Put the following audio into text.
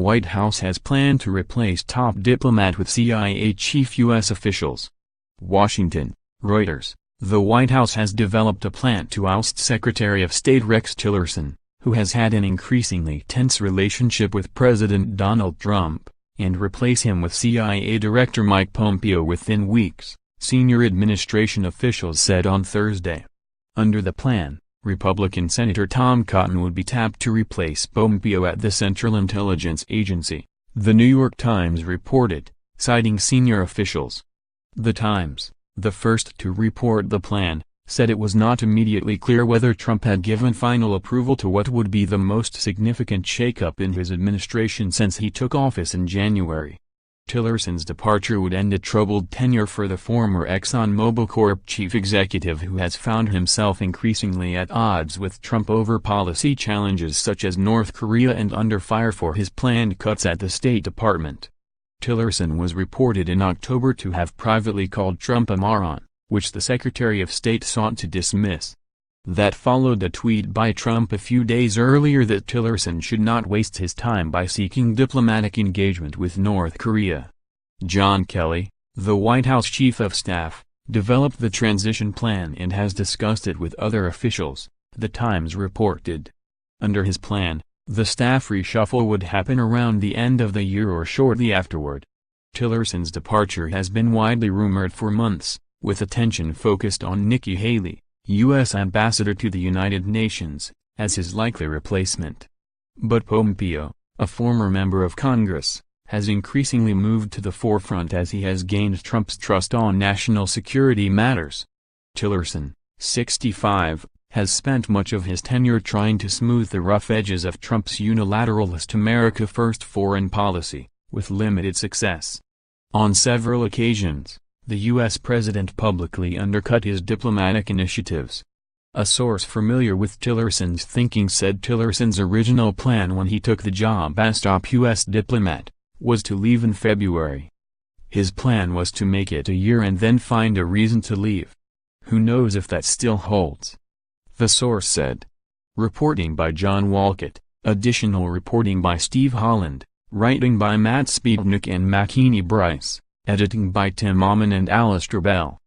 White House has planned to replace top diplomat with CIA chief U.S. officials. Washington, Reuters. The White House has developed a plan to oust Secretary of State Rex Tillerson, who has had an increasingly tense relationship with President Donald Trump, and replace him with CIA Director Mike Pompeo within weeks, senior administration officials said on Thursday. Under the plan, Republican Senator Tom Cotton would be tapped to replace Pompeo at the Central Intelligence Agency, The New York Times reported, citing senior officials. The Times, the first to report the plan, said it was not immediately clear whether Trump had given final approval to what would be the most significant shakeup in his administration since he took office in January. Tillerson's departure would end a troubled tenure for the former Exxon Mobil Corp chief executive, who has found himself increasingly at odds with Trump over policy challenges such as North Korea and under fire for his planned cuts at the State Department. Tillerson was reported in October to have privately called Trump a moron, which the Secretary of State sought to dismiss. That followed a tweet by Trump a few days earlier that Tillerson should not waste his time by seeking diplomatic engagement with North Korea. John Kelly, the White House Chief of Staff, developed the transition plan and has discussed it with other officials, The Times reported. Under his plan, the staff reshuffle would happen around the end of the year or shortly afterward. Tillerson's departure has been widely rumored for months, with attention focused on Nikki Haley, U.S. Ambassador to the United Nations, as his likely replacement. But Pompeo, a former member of Congress, has increasingly moved to the forefront as he has gained Trump's trust on national security matters. Tillerson, 65, has spent much of his tenure trying to smooth the rough edges of Trump's unilateralist America First foreign policy, with limited success. On several occasions, the U.S. president publicly undercut his diplomatic initiatives. A source familiar with Tillerson's thinking said Tillerson's original plan when he took the job as top U.S. diplomat was to leave in February. His plan was to make it a year and then find a reason to leave. Who knows if that still holds? The source said. Reporting by John Walcott, additional reporting by Steve Holland, writing by Matt Spielnick and Makini Bryce. Editing by Tim Aumann and Alistair Bell.